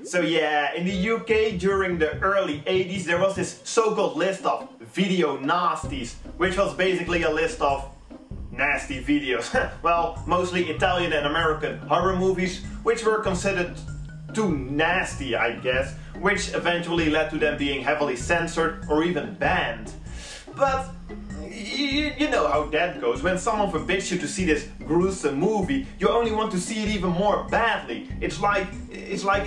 So yeah, in the UK during the early 80s there was this so-called list of video nasties, which was basically a list of nasty videos. Well, mostly Italian and American horror movies, which were considered too nasty, I guess, which eventually led to them being heavily censored or even banned. But you know how that goes. When someone forbids you to see this gruesome movie, you only want to see it even more badly. It's like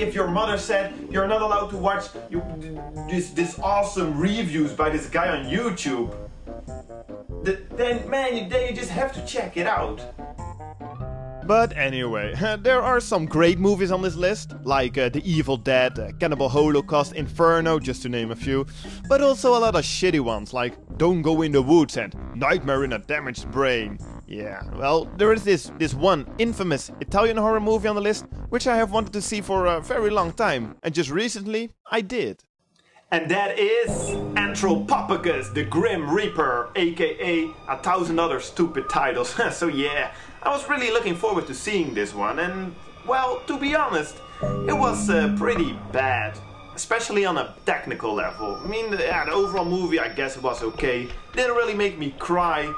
if your mother said you're not allowed to watch this awesome reviews by this guy on YouTube. Then you just have to check it out. But anyway, there are some great movies on this list, like The Evil Dead, Cannibal Holocaust, Inferno, just to name a few. But also a lot of shitty ones, like Don't Go in the Woods and Nightmare in a Damaged Brain. Yeah, well, there is this one infamous Italian horror movie on the list, which I have wanted to see for a very long time, and just recently, I did. And that is Anthropophagus, the Grim Reaper, aka 1,000 other stupid titles. So yeah, I was really looking forward to seeing this one, and well, to be honest, it was pretty bad. Especially on a technical level. I mean, the overall movie, I guess it was okay. Didn't really make me cry.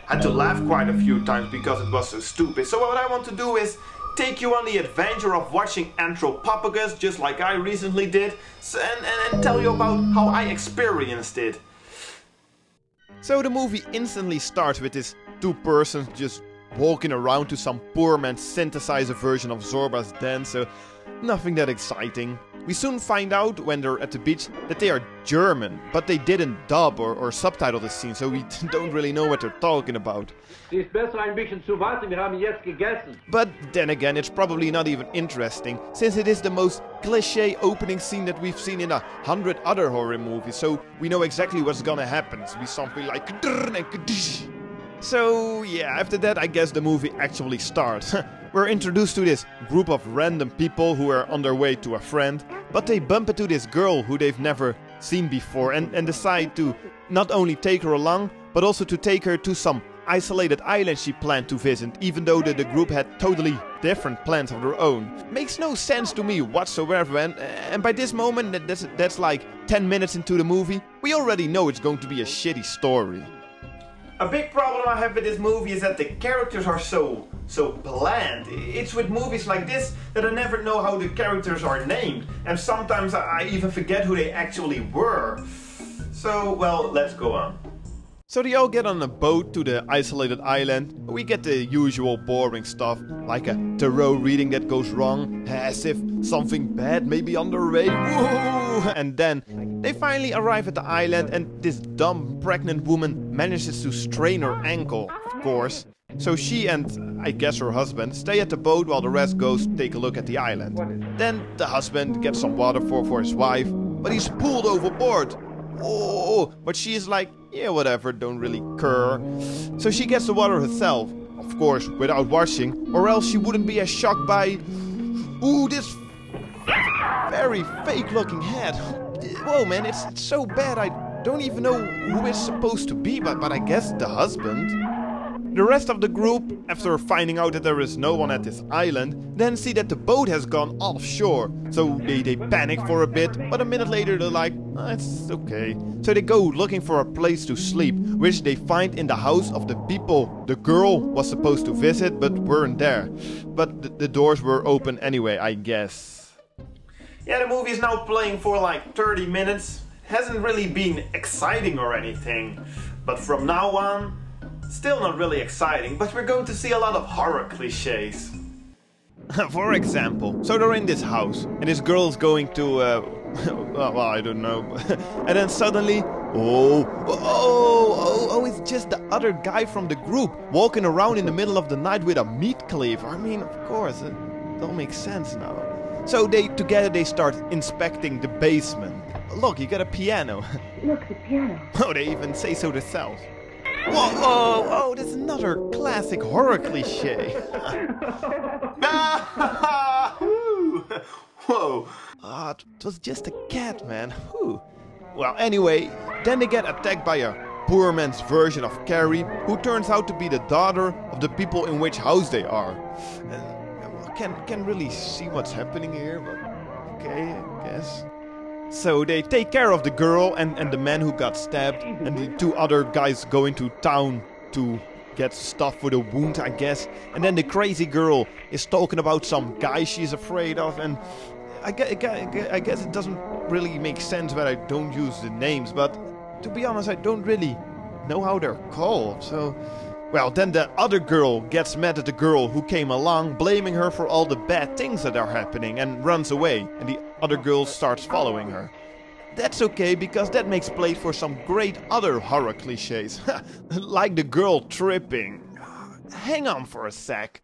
Had to laugh quite a few times because it was so stupid. So what I want to do is take you on the adventure of watching Anthropophagus, just like I recently did, and tell you about how I experienced it. So the movie instantly starts with this two persons just walking around to some poor man's synthesizer version of Zorba's Den, so nothing that exciting. We soon find out when they're at the beach that they are German, but they didn't dub or subtitle the scene, so we don't really know what they're talking about. But then again, it's probably not even interesting, since it is the most cliché opening scene that we've seen in 100 other horror movies, so we know exactly what's gonna happen. It's be something like so yeah, after that I guess the movie actually starts. We're introduced to this group of random people who are on their way to a friend, but they bump into this girl who they've never seen before and decide to not only take her along, but also to take her to some isolated island she planned to visit, even though the group had totally different plans of their own. Makes no sense to me whatsoever, and by this moment, that's like 10 minutes into the movie, we already know it's going to be a shitty story. A big problem I have with this movie is that the characters are so bland. It's with movies like this that I never know how the characters are named, and sometimes I even forget who they actually were. So, well, let's go on. So they all get on a boat to the isolated island. We get the usual boring stuff, like a tarot reading that goes wrong, as if something bad may be on the way. Woo! And then they finally arrive at the island and this dumb pregnant woman manages to strain her ankle, of course. So she and, I guess her husband, stay at the boat while the rest goes take a look at the island. Then the husband gets some water for his wife, but he's pulled overboard. Oh, but she is like, yeah, whatever, don't really care. So she gets the water herself, of course, without washing, or else she wouldn't be as shocked by, ooh, this very fake-looking head. Whoa, man, it's so bad, I don't even know who it's supposed to be, but I guess the husband. The rest of the group, after finding out that there is no one at this island, then see that the boat has gone offshore. So they panic for a bit, but a minute later they're like, oh, it's okay. So they go looking for a place to sleep, which they find in the house of the people the girl was supposed to visit but weren't there. But the doors were open anyway, I guess. Yeah, the movie is now playing for like 30 minutes. Hasn't really been exciting or anything. But from now on, still not really exciting, but we're going to see a lot of horror cliches. For example, so they're in this house, and this girl's going to, well, I don't know. And then suddenly, oh, it's just the other guy from the group, walking around in the middle of the night with a meat cleaver. I mean, of course, it all makes sense now. So together they start inspecting the basement. Look, you got a piano. Look, the piano. Oh, they even say so themselves. Whoa, that's another classic horror cliche. Whoa. It was just a cat, man. Whew. Well, anyway, then they get attacked by a poor man's version of Carrie, who turns out to be the daughter of the people in which house they are. Can't really see what's happening here, but okay, I guess. So they take care of the girl and the man who got stabbed, and the two other guys go into town to get stuff for the wound, I guess. And then the crazy girl is talking about some guy she's afraid of, and I guess it doesn't really make sense that I don't use the names, but to be honest, I don't really know how they're called, so... Well, then the other girl gets mad at the girl who came along, blaming her for all the bad things that are happening, and runs away, and the other girl starts following her. That's okay, because that makes place for some great other horror cliches, like the girl tripping. Hang on for a sec.